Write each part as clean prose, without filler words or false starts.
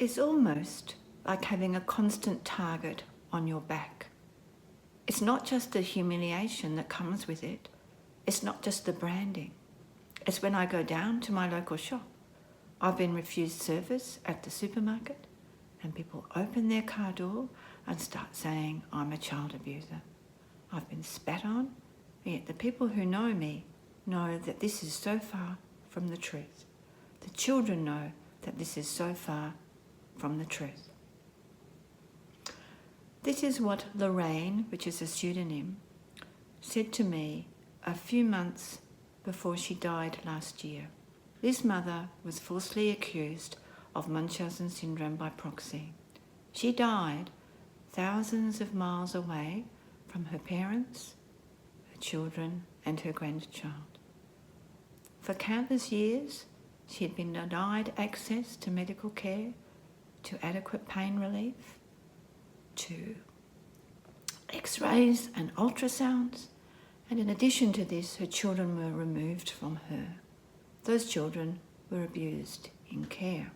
is almost like having a constant target on your back. It's not just the humiliation that comes with it. It's not just the branding. It's when I go down to my local shop. I've been refused service at the supermarket, and people open their car door and start saying I'm a child abuser. I've been spat on, yet the people who know me know that this is so far from the truth. The children know that this is so far from the truth. This is what Lorraine, which is a pseudonym, said to me a few months before she died last year. This mother was falsely accused of Munchausen Syndrome by proxy. She died thousands of miles away from her parents, her children, and her grandchild. For countless years, she had been denied access to medical care, to adequate pain relief, to x-rays and ultrasounds, and in addition to this, her children were removed from her. Those children were abused in care.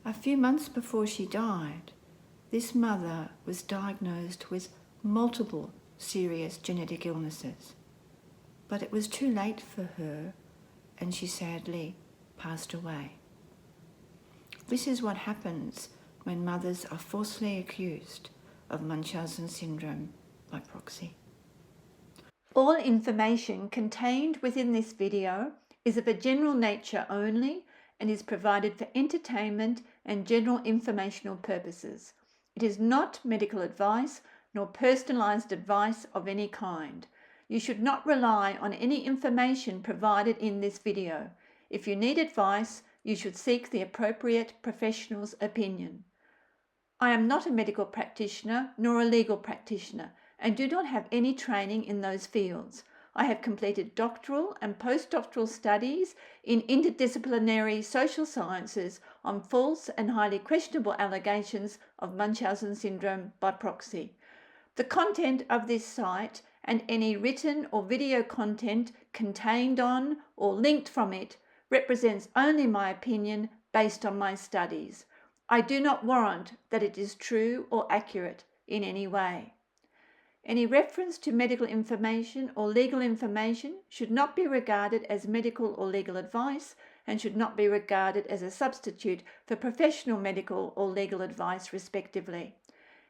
A few months before she died, this mother was diagnosed with multiple serious genetic illnesses, but it was too late for her, and she sadly passed away. This is what happens when mothers are falsely accused of Munchausen syndrome by proxy. All information contained within this video is of a general nature only and is provided for entertainment and general informational purposes. It is not medical advice nor personalised advice of any kind. You should not rely on any information provided in this video. If you need advice, you should seek the appropriate professional's opinion. I am not a medical practitioner nor a legal practitioner and do not have any training in those fields. I have completed doctoral and postdoctoral studies in interdisciplinary social sciences on false and highly questionable allegations of Munchausen syndrome by proxy. The content of this site and any written or video content contained on or linked from it represents only my opinion based on my studies. I do not warrant that it is true or accurate in any way. Any reference to medical information or legal information should not be regarded as medical or legal advice and should not be regarded as a substitute for professional medical or legal advice, respectively.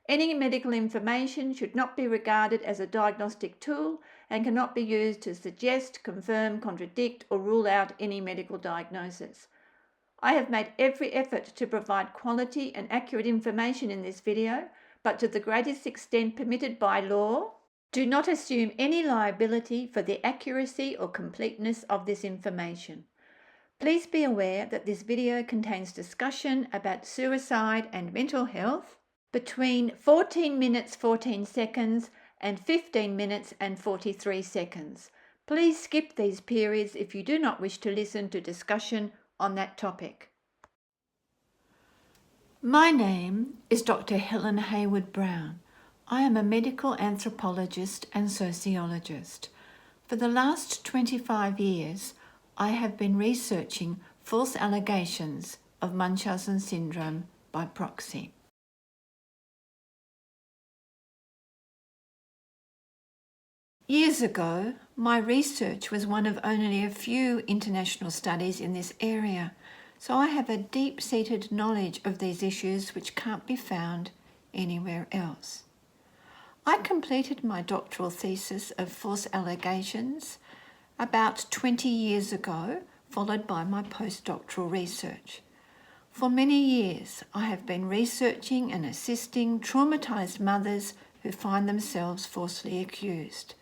Any medical information should not be regarded as a diagnostic tool and cannot be used to suggest, confirm, contradict, or rule out any medical diagnosis. I have made every effort to provide quality and accurate information in this video, but to the greatest extent permitted by law, do not assume any liability for the accuracy or completeness of this information. Please be aware that this video contains discussion about suicide and mental health between 14 minutes 14 seconds and 15 minutes and 43 seconds. Please skip these periods if you do not wish to listen to discussion on that topic. My name is Dr. Helen Hayward-Brown. I am a medical anthropologist and sociologist. For the last 25 years, I have been researching false allegations of Munchausen syndrome by proxy. Years ago, my research was one of only a few international studies in this area, so I have a deep-seated knowledge of these issues which can't be found anywhere else. I completed my doctoral thesis of false allegations about 20 years ago, followed by my postdoctoral research. For many years, I have been researching and assisting traumatised mothers who find themselves falsely accused.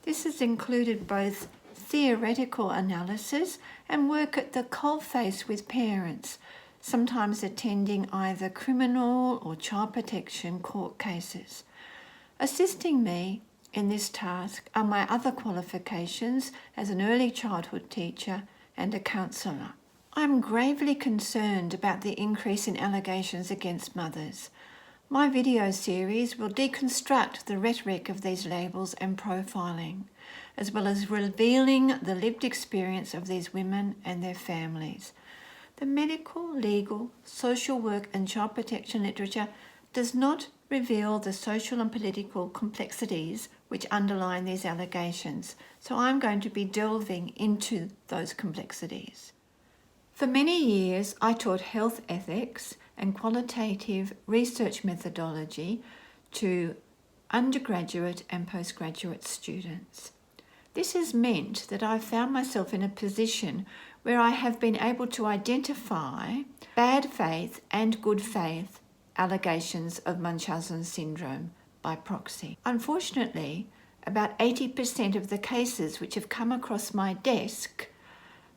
This has included both theoretical analysis and work at the coalface with parents, sometimes attending either criminal or child protection court cases. Assisting me in this task are my other qualifications as an early childhood teacher and a counsellor. I am gravely concerned about the increase in allegations against mothers. My video series will deconstruct the rhetoric of these labels and profiling, as well as revealing the lived experience of these women and their families. The medical, legal, social work and child protection literature does not reveal the social and political complexities which underlie these allegations, so I'm going to be delving into those complexities. For many years, I taught health ethics and qualitative research methodology to undergraduate and postgraduate students. This has meant that I've found myself in a position where I have been able to identify bad faith and good faith allegations of Munchausen syndrome by proxy. Unfortunately, about 80% of the cases which have come across my desk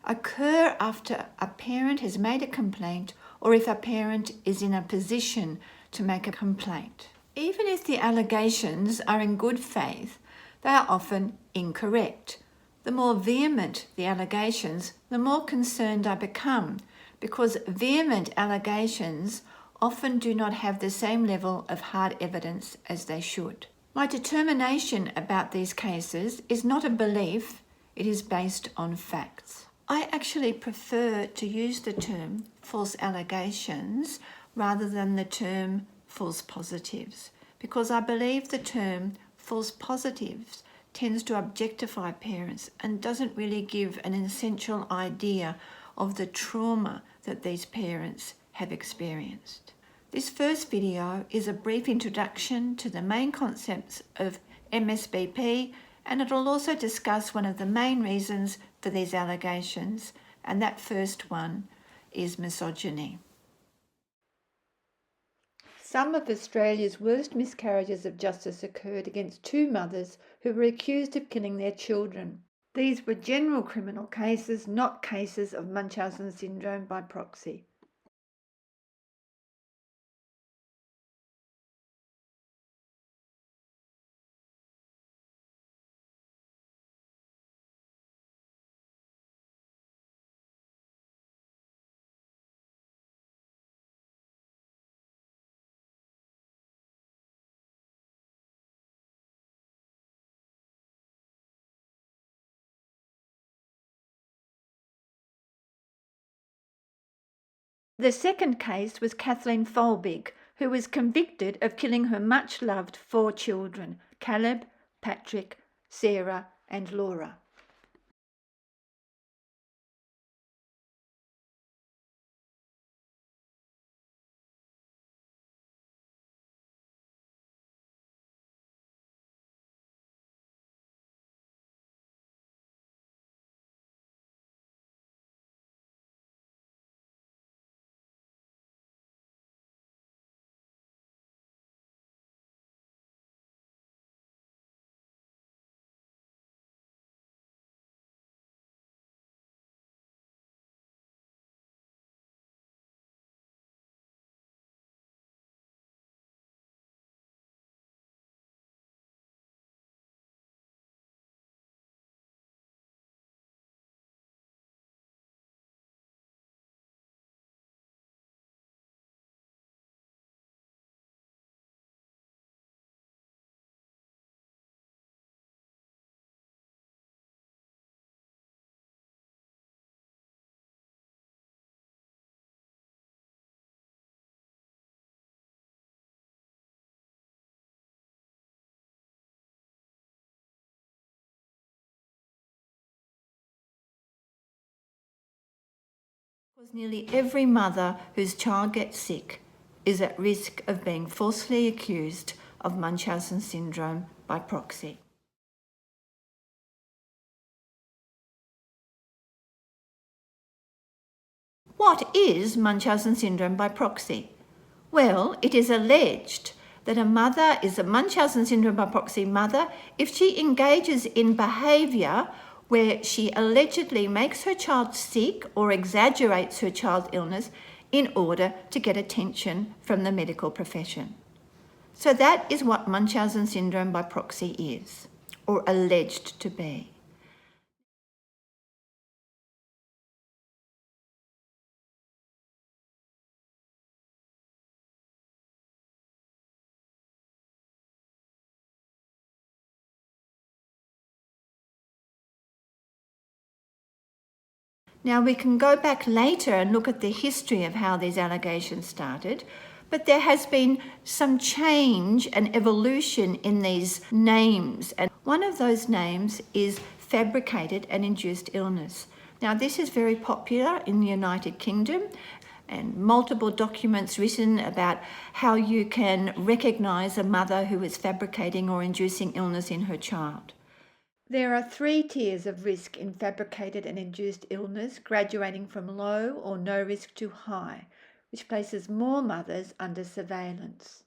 occur after a parent has made a complaint or if a parent is in a position to make a complaint. Even if the allegations are in good faith, they are often incorrect. The more vehement the allegations, the more concerned I become, because vehement allegations often do not have the same level of hard evidence as they should. My determination about these cases is not a belief, it is based on facts. I actually prefer to use the term false allegations rather than the term false positives, because I believe the term false positives tends to objectify parents and doesn't really give an essential idea of the trauma that these parents have experienced. This first video is a brief introduction to the main concepts of MSBP, and it will also discuss one of the main reasons for these allegations, and that first one is misogyny. Some of Australia's worst miscarriages of justice occurred against two mothers who were accused of killing their children. These were general criminal cases, not cases of Munchausen syndrome by proxy. The second case was Kathleen Folbig, who was convicted of killing her much-loved 4 children, Caleb, Patrick, Sarah and Laura. Because nearly every mother whose child gets sick is at risk of being falsely accused of Munchausen syndrome by proxy. What is Munchausen syndrome by proxy? Well, it is alleged that a mother is a Munchausen syndrome by proxy mother if she engages in behaviour where she allegedly makes her child sick or exaggerates her child's illness in order to get attention from the medical profession. So that is what Munchausen syndrome by proxy is, or alleged to be. Now, we can go back later and look at the history of how these allegations started, but there has been some change and evolution in these names. And one of those names is fabricated and induced illness. Now, this is very popular in the United Kingdom, and multiple documents written about how you can recognise a mother who is fabricating or inducing illness in her child. There are 3 tiers of risk in fabricated and induced illness, graduating from low or no risk to high, which places more mothers under surveillance.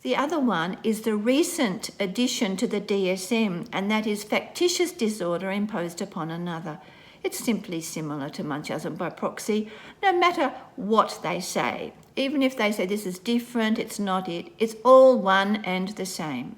The other one is the recent addition to the DSM, and that is factitious disorder imposed upon another. It's simply similar to Munchausen by proxy, no matter what they say. Even if they say this is different, it's not it. It's all one and the same.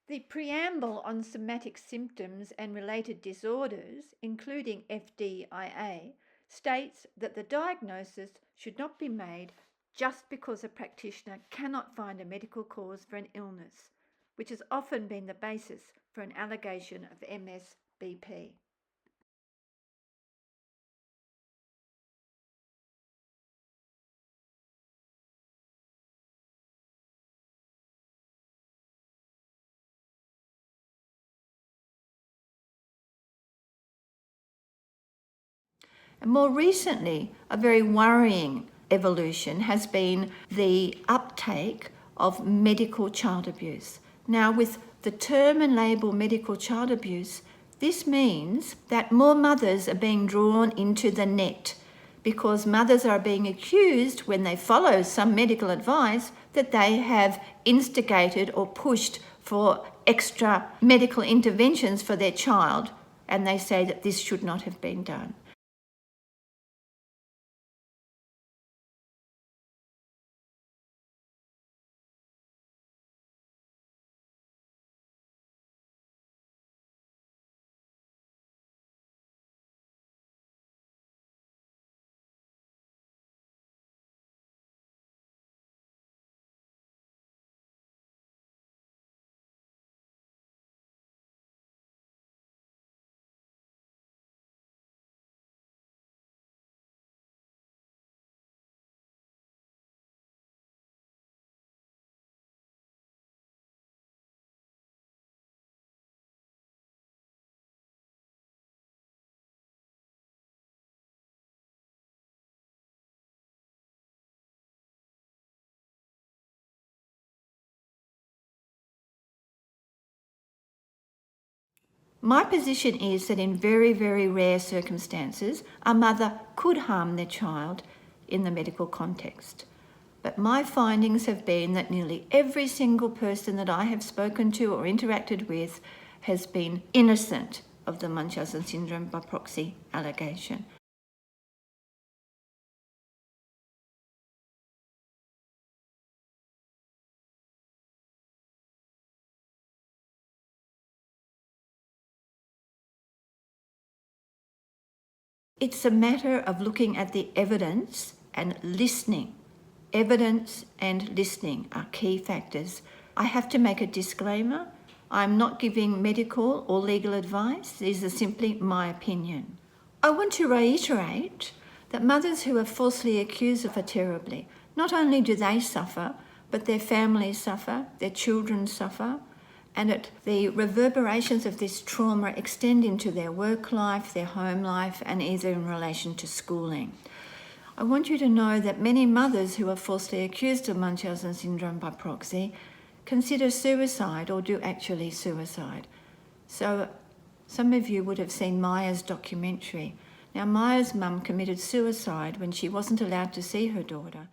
The preamble on somatic symptoms and related disorders, including FDIA, states that the diagnosis should not be made just because a practitioner cannot find a medical cause for an illness, which has often been the basis for an allegation of MSBP. And more recently, a very worrying evolution has been the uptake of medical child abuse. Now, with the term and label medical child abuse, this means that more mothers are being drawn into the net because mothers are being accused, when they follow some medical advice, that they have instigated or pushed for extra medical interventions for their child, and they say that this should not have been done. My position is that in very, very rare circumstances, a mother could harm their child in the medical context. But my findings have been that nearly every single person that I have spoken to or interacted with has been innocent of the Munchausen syndrome by proxy allegation. It's a matter of looking at the evidence and listening. Evidence and listening are key factors. I have to make a disclaimer. I'm not giving medical or legal advice. These are simply my opinion. I want to reiterate that mothers who are falsely accused suffer terribly. Not only do they suffer, but their families suffer, their children suffer, and the reverberations of this trauma extend into their work life, their home life, and either in relation to schooling. I want you to know that many mothers who are falsely accused of Munchausen syndrome by proxy consider suicide or do actually suicide. So some of you would have seen Maya's documentary. Now, Maya's mum committed suicide when she wasn't allowed to see her daughter.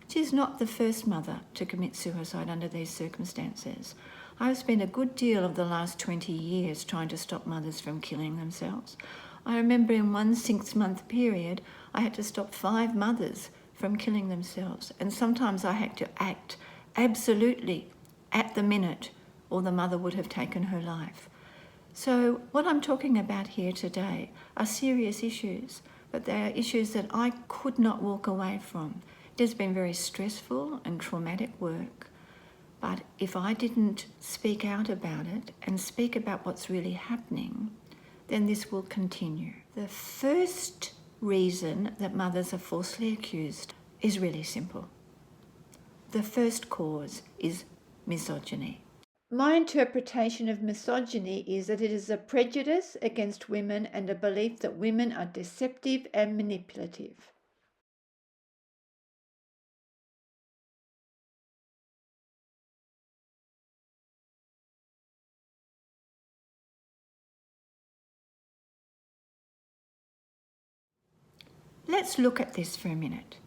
She's not the first mother to commit suicide under these circumstances. I've spent a good deal of the last 20 years trying to stop mothers from killing themselves. I remember in one 6-month period, I had to stop 5 mothers from killing themselves. And sometimes I had to act absolutely at the minute, or the mother would have taken her life. So what I'm talking about here today are serious issues, but they are issues that I could not walk away from. It has been very stressful and traumatic work, but if I didn't speak out about it and speak about what's really happening, then this will continue. The first reason that mothers are falsely accused is really simple. The first cause is misogyny. My interpretation of misogyny is that it is a prejudice against women and a belief that women are deceptive and manipulative. Let's look at this for a minute.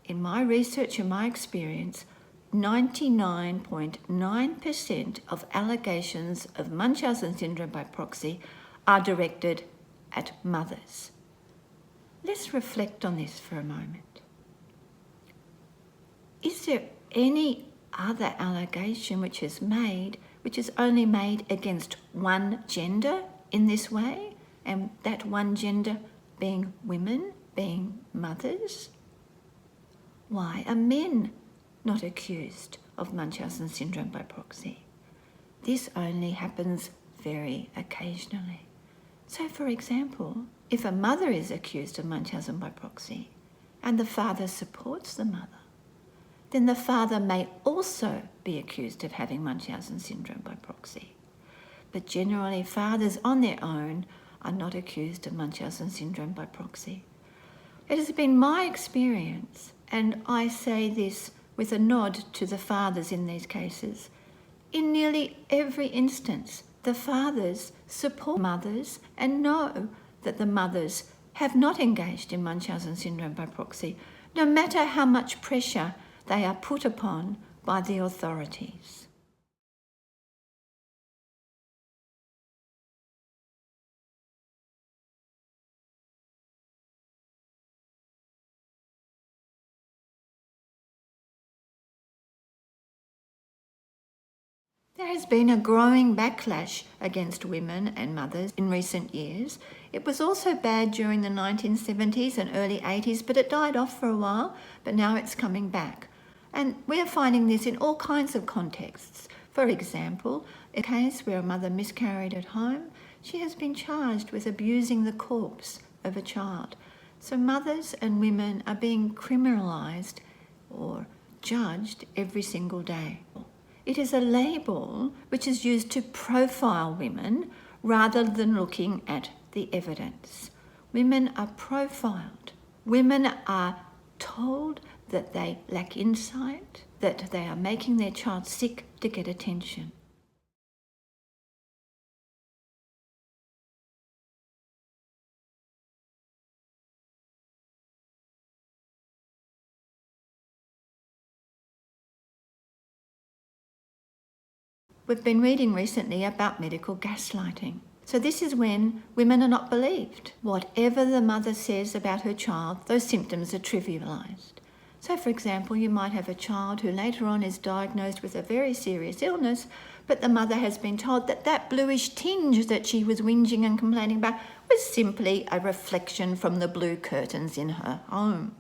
In my research and my experience, 99.9% of allegations of Munchausen syndrome by proxy are directed at mothers. Let's reflect on this for a moment. Is there any other allegation which is only made against one gender in this way, and that one gender being women, being mothers? Why are men not accused of Munchausen syndrome by proxy? This only happens very occasionally. So, for example, if a mother is accused of Munchausen by proxy and the father supports the mother, then the father may also be accused of having Munchausen syndrome by proxy. But generally, fathers on their own are not accused of Munchausen syndrome by proxy. It has been my experience, and I say this with a nod to the fathers in these cases, in nearly every instance, the fathers support mothers and know that the mothers have not engaged in Munchausen syndrome by proxy, no matter how much pressure they are put upon by the authorities. There has been a growing backlash against women and mothers in recent years. It was also bad during the 1970s and early 80s, but it died off for a while, but now it's coming back. And we're finding this in all kinds of contexts. For example, a case where a mother miscarried at home, she has been charged with abusing the corpse of a child. So mothers and women are being criminalised or judged every single day. It is a label which is used to profile women rather than looking at the evidence. Women are profiled. Women are told that they lack insight, that they are making their child sick to get attention. We've been reading recently about medical gaslighting. So this is when women are not believed. Whatever the mother says about her child, those symptoms are trivialised. So for example, you might have a child who later on is diagnosed with a very serious illness, but the mother has been told that that bluish tinge that she was whinging and complaining about was simply a reflection from the blue curtains in her home.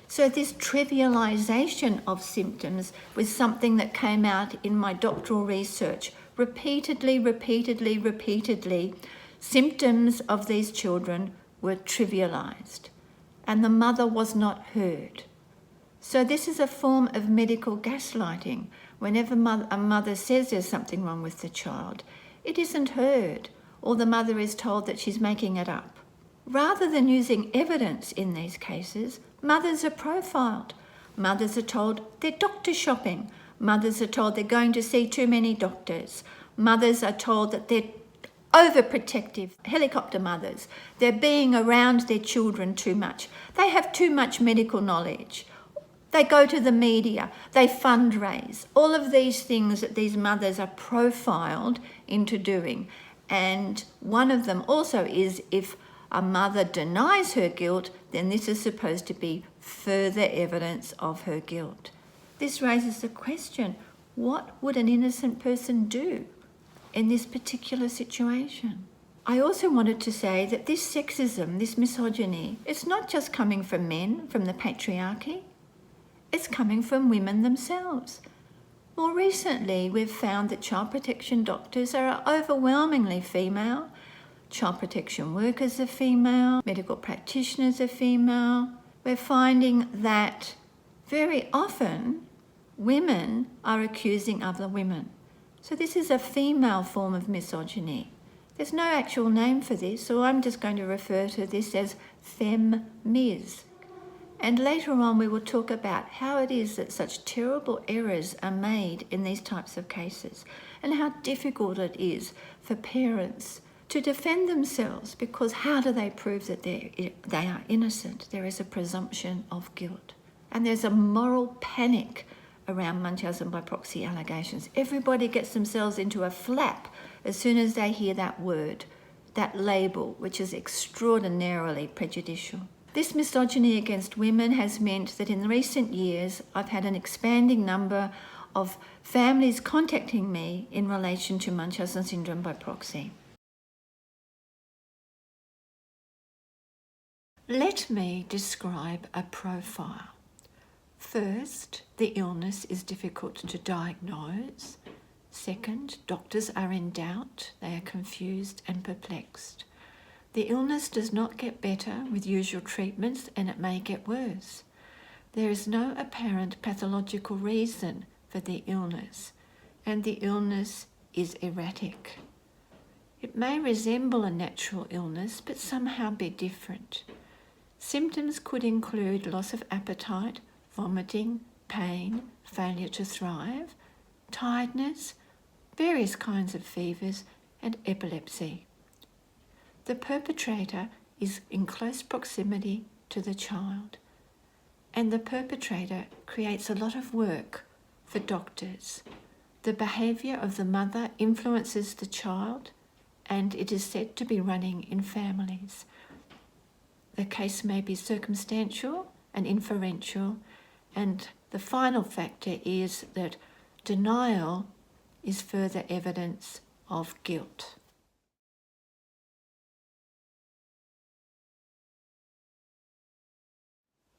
So this trivialisation of symptoms was something that came out in my doctoral research. Repeatedly, symptoms of these children were trivialised, and the mother was not heard. So this is a form of medical gaslighting. Whenever a mother says there's something wrong with the child, it isn't heard, or the mother is told that she's making it up. Rather than using evidence in these cases, mothers are profiled. Mothers are told they're doctor shopping. Mothers are told they're going to see too many doctors. Mothers are told that they're overprotective, helicopter mothers. They're being around their children too much. They have too much medical knowledge. They go to the media, they fundraise, all of these things that these mothers are profiled into doing. And one of them also is, if a mother denies her guilt, then this is supposed to be further evidence of her guilt. This raises the question, what would an innocent person do in this particular situation? I also wanted to say that this sexism, this misogyny, it's not just coming from men, from the patriarchy. It's coming from women themselves. More recently, we've found that child protection doctors are overwhelmingly female, child protection workers are female, medical practitioners are female. We're finding that very often women are accusing other women. So this is a female form of misogyny. There's no actual name for this, so I'm just going to refer to this as fem-mis. And later on we will talk about how it is that such terrible errors are made in these types of cases and how difficult it is for parents to defend themselves, because how do they prove that they are innocent? There is a presumption of guilt. And there's a moral panic around Munchausen by proxy allegations. Everybody gets themselves into a flap as soon as they hear that word, that label, which is extraordinarily prejudicial. This misogyny against women has meant that in recent years, I've had an expanding number of families contacting me in relation to Munchausen syndrome by proxy. Let me describe a profile. First, the illness is difficult to diagnose. Second, doctors are in doubt, they are confused and perplexed. The illness does not get better with usual treatments, and it may get worse. There is no apparent pathological reason for the illness, and the illness is erratic. It may resemble a natural illness, but somehow be different. Symptoms could include loss of appetite, vomiting, pain, failure to thrive, tiredness, various kinds of fevers, and epilepsy. The perpetrator is in close proximity to the child, and the perpetrator creates a lot of work for doctors. The behaviour of the mother influences the child, and it is said to be running in families. The case may be circumstantial and inferential, and the final factor is that denial is further evidence of guilt.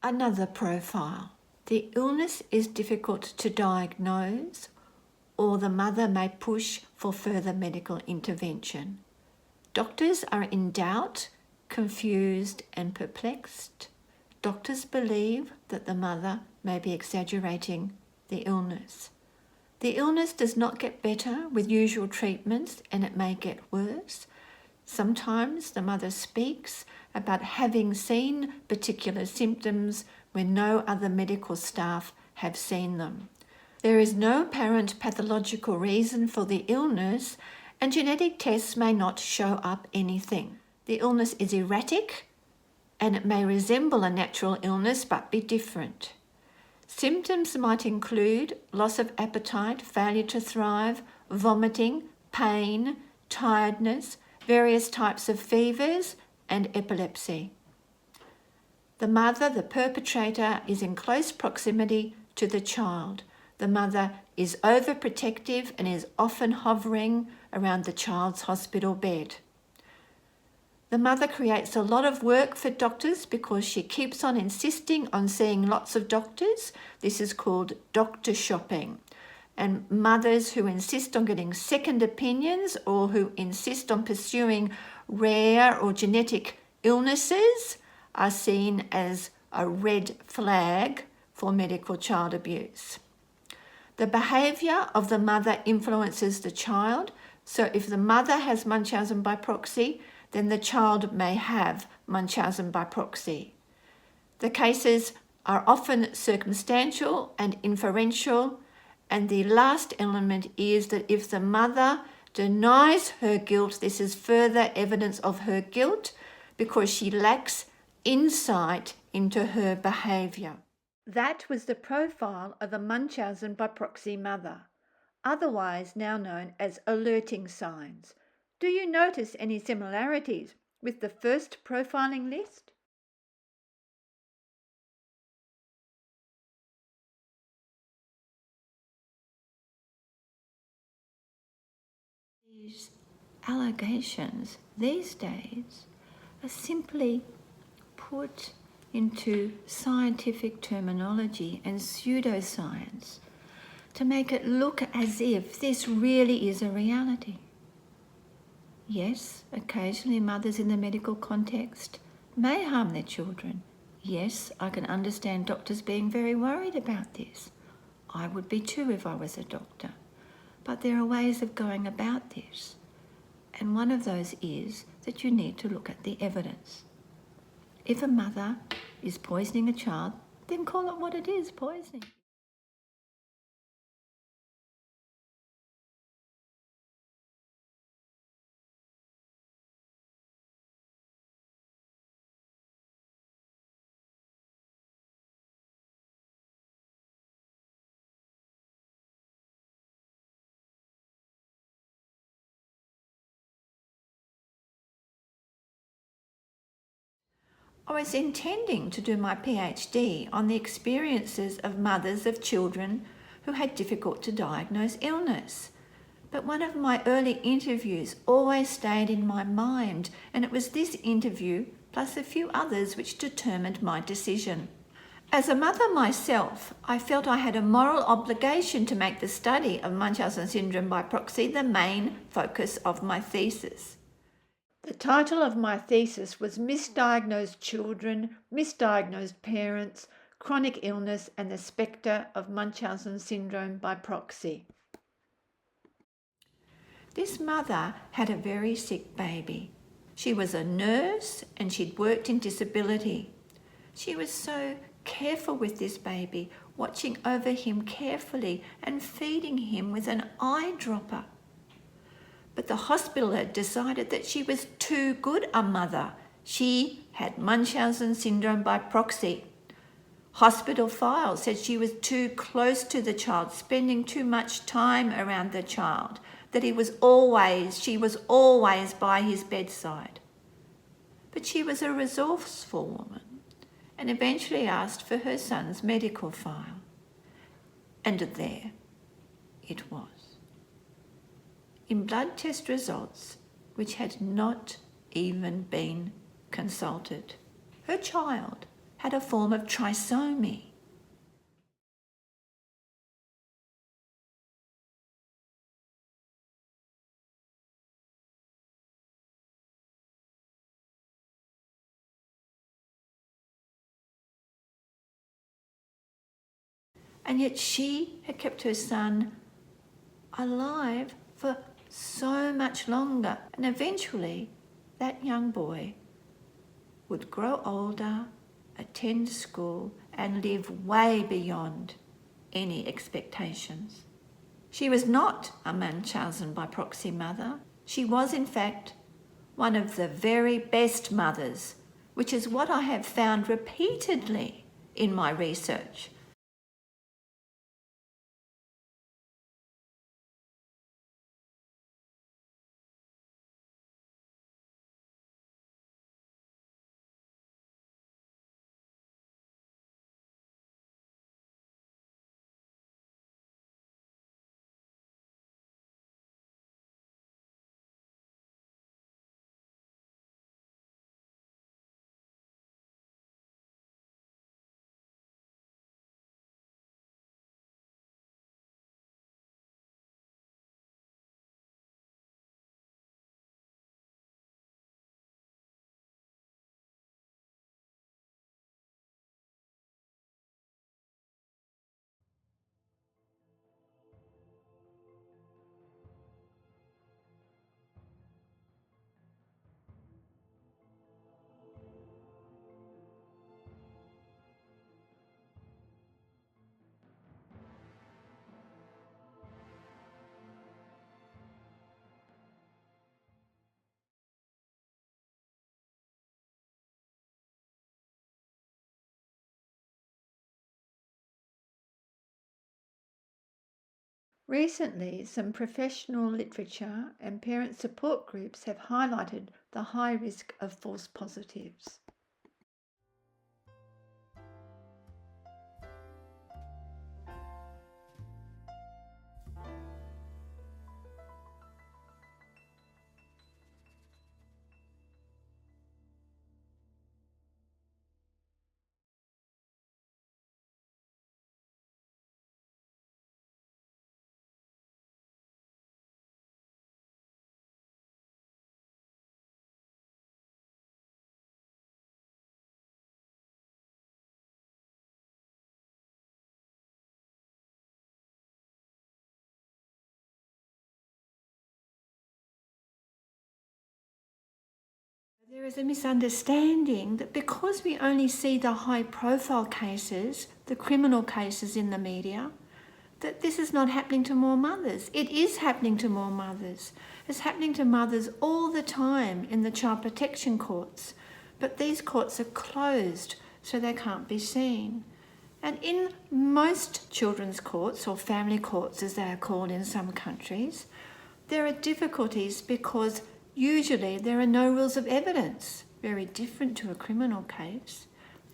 Another profile. The illness is difficult to diagnose, or the mother may push for further medical intervention. Doctors are in doubt, confused and perplexed. Doctors believe that the mother may be exaggerating the illness. The illness does not get better with usual treatments, and it may get worse. Sometimes the mother speaks about having seen particular symptoms when no other medical staff have seen them. There is no apparent pathological reason for the illness, and genetic tests may not show up anything. The illness is erratic, and it may resemble a natural illness but be different. Symptoms might include loss of appetite, failure to thrive, vomiting, pain, tiredness, various types of fevers, and epilepsy. The mother, the perpetrator, is in close proximity to the child. The mother is overprotective and is often hovering around the child's hospital bed. The mother creates a lot of work for doctors because she keeps on insisting on seeing lots of doctors. This is called doctor shopping. And mothers who insist on getting second opinions or who insist on pursuing rare or genetic illnesses are seen as a red flag for medical child abuse. The behaviour of the mother influences the child. So if the mother has Munchausen by proxy, then the child may have Munchausen by proxy. The cases are often circumstantial and inferential, and the last element is that if the mother denies her guilt, this is further evidence of her guilt because she lacks insight into her behaviour. That was the profile of a Munchausen by proxy mother, otherwise now known as alerting signs. Do you notice any similarities with the first profiling list? These allegations these days are simply put into scientific terminology and pseudoscience to make it look as if this really is a reality. Yes, occasionally mothers in the medical context may harm their children. Yes, I can understand doctors being very worried about this. I would be too if I was a doctor. But there are ways of going about this. And one of those is that you need to look at the evidence. If a mother is poisoning a child, then call it what it is, poisoning. I was intending to do my PhD on the experiences of mothers of children who had difficult to diagnose illness. But one of my early interviews always stayed in my mind, and it was this interview, plus a few others, which determined my decision. As a mother myself, I felt I had a moral obligation to make the study of Munchausen syndrome by proxy the main focus of my thesis. The title of my thesis was Misdiagnosed Children, Misdiagnosed Parents, Chronic Illness and the Spectre of Munchausen Syndrome by Proxy. This mother had a very sick baby. She was a nurse and she'd worked in disability. She was so careful with this baby, watching over him carefully and feeding him with an eyedropper. But the hospital had decided that she was too good a mother. She had Munchausen syndrome by proxy. Hospital files said she was too close to the child, spending too much time around the child, that she was always by his bedside. But she was a resourceful woman and eventually asked for her son's medical file. And there it was. In blood test results, which had not even been consulted, her child had a form of trisomy. And yet she had kept her son alive for so much longer. And eventually that young boy would grow older, attend school and live way beyond any expectations. She was not a Munchausen by proxy mother. She was in fact one of the very best mothers, which is what I have found repeatedly in my research. Recently, some professional literature and parent support groups have highlighted the high risk of false positives. There is a misunderstanding that because we only see the high-profile cases, the criminal cases in the media, that this is not happening to more mothers. It is happening to more mothers. It's happening to mothers all the time in the child protection courts, but these courts are closed, so they can't be seen. And in most children's courts, or family courts as they are called in some countries, there are difficulties because usually there are no rules of evidence, very different to a criminal case.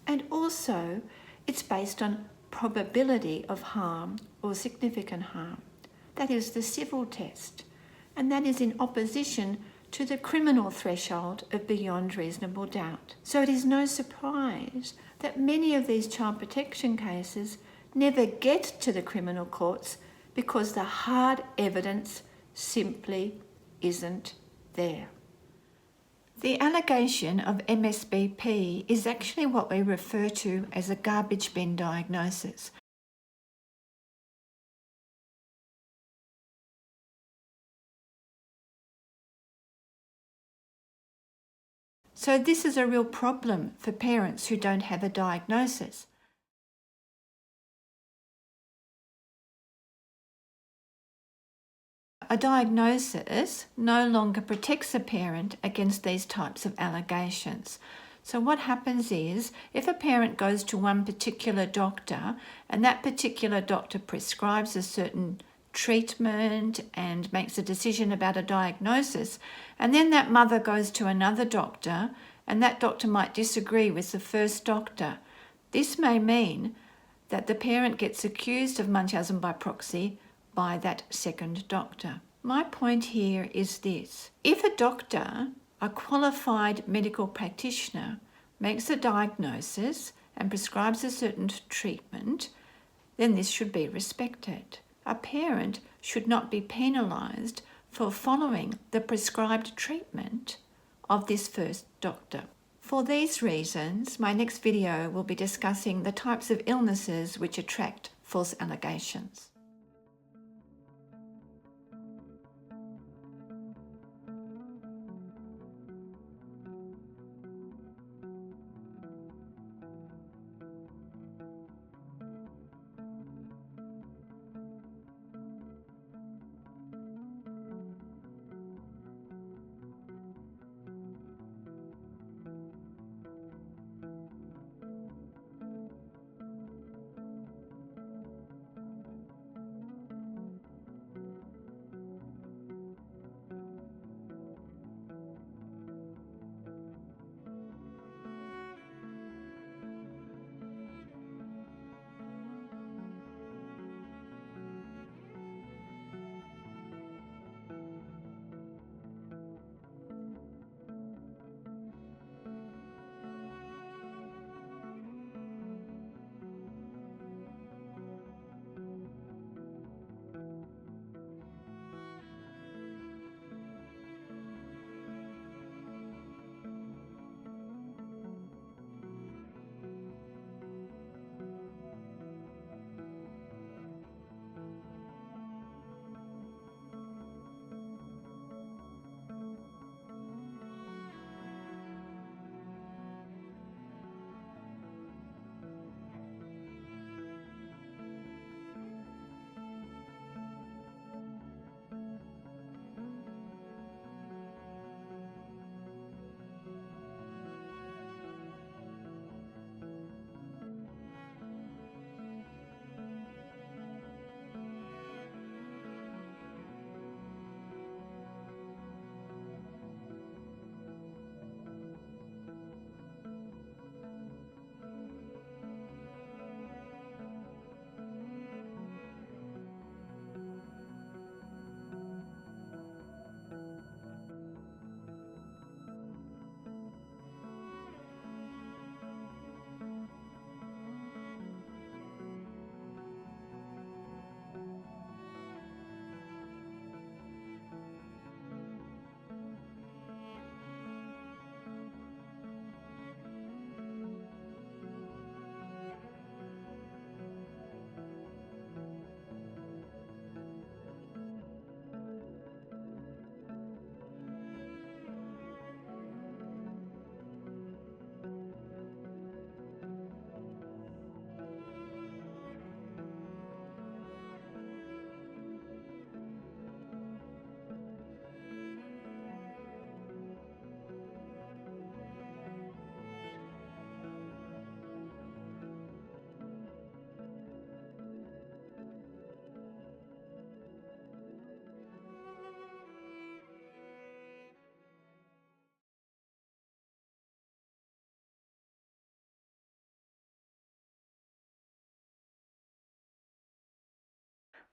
And also, it's based on probability of harm or significant harm. That is the civil test. And that is in opposition to the criminal threshold of beyond reasonable doubt. So it is no surprise that many of these child protection cases never get to the criminal courts because the hard evidence simply isn't there. The allegation of MSBP is actually what we refer to as a garbage bin diagnosis. So this is a real problem for parents who don't have a diagnosis. A diagnosis no longer protects a parent against these types of allegations. So what happens is, if a parent goes to one particular doctor and that particular doctor prescribes a certain treatment and makes a decision about a diagnosis, and then that mother goes to another doctor and that doctor might disagree with the first doctor, this may mean that the parent gets accused of Munchausen by proxy by that second doctor. My point here is this. If a doctor, a qualified medical practitioner, makes a diagnosis and prescribes a certain treatment, then this should be respected. A parent should not be penalised for following the prescribed treatment of this first doctor. For these reasons, my next video will be discussing the types of illnesses which attract false allegations.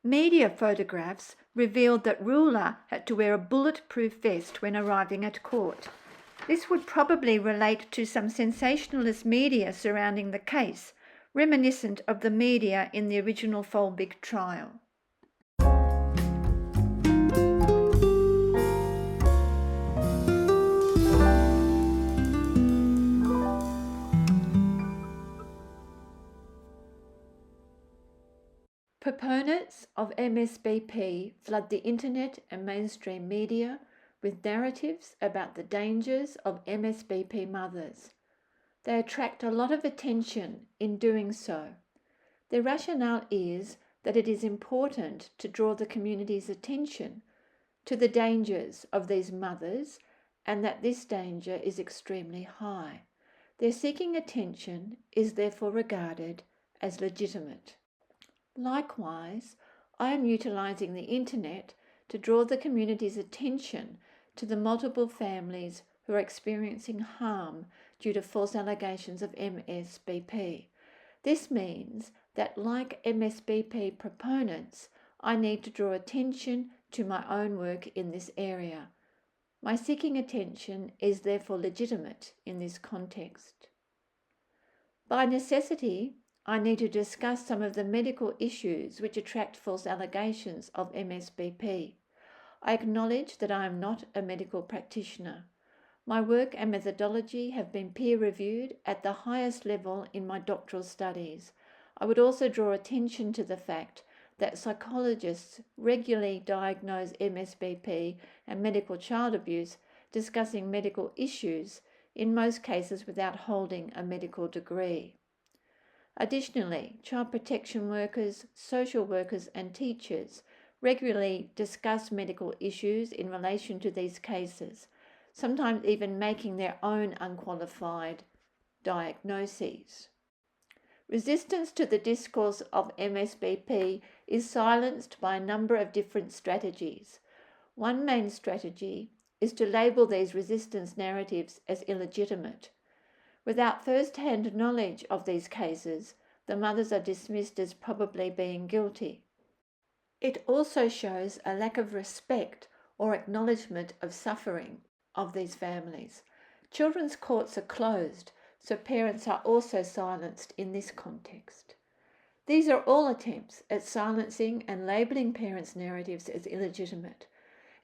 Media photographs revealed that Ruler had to wear a bulletproof vest when arriving at court. This would probably relate to some sensationalist media surrounding the case, reminiscent of the media in the original Folbig trial. Proponents of MSBP flood the internet and mainstream media with narratives about the dangers of MSBP mothers. They attract a lot of attention in doing so. Their rationale is that it is important to draw the community's attention to the dangers of these mothers and that this danger is extremely high. Their seeking attention is therefore regarded as legitimate. Likewise, I am utilising the internet to draw the community's attention to the multiple families who are experiencing harm due to false allegations of MSBP. This means that, like MSBP proponents, I need to draw attention to my own work in this area. My seeking attention is therefore legitimate in this context. By necessity, I need to discuss some of the medical issues which attract false allegations of MSBP. I acknowledge that I am not a medical practitioner. My work and methodology have been peer-reviewed at the highest level in my doctoral studies. I would also draw attention to the fact that psychologists regularly diagnose MSBP and medical child abuse, discussing medical issues, in most cases without holding a medical degree. Additionally, child protection workers, social workers and teachers regularly discuss medical issues in relation to these cases, sometimes even making their own unqualified diagnoses. Resistance to the discourse of MSBP is silenced by a number of different strategies. One main strategy is to label these resistance narratives as illegitimate. Without first-hand knowledge of these cases, the mothers are dismissed as probably being guilty. It also shows a lack of respect or acknowledgement of suffering of these families. Children's courts are closed, so parents are also silenced in this context. These are all attempts at silencing and labelling parents' narratives as illegitimate.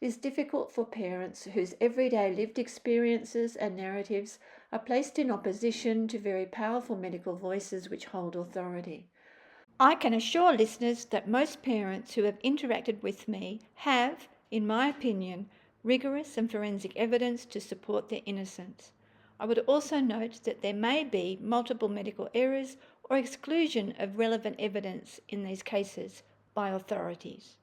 It is difficult for parents whose everyday lived experiences and narratives are placed in opposition to very powerful medical voices which hold authority. I can assure listeners that most parents who have interacted with me have, in my opinion, rigorous and forensic evidence to support their innocence. I would also note that there may be multiple medical errors or exclusion of relevant evidence in these cases by authorities.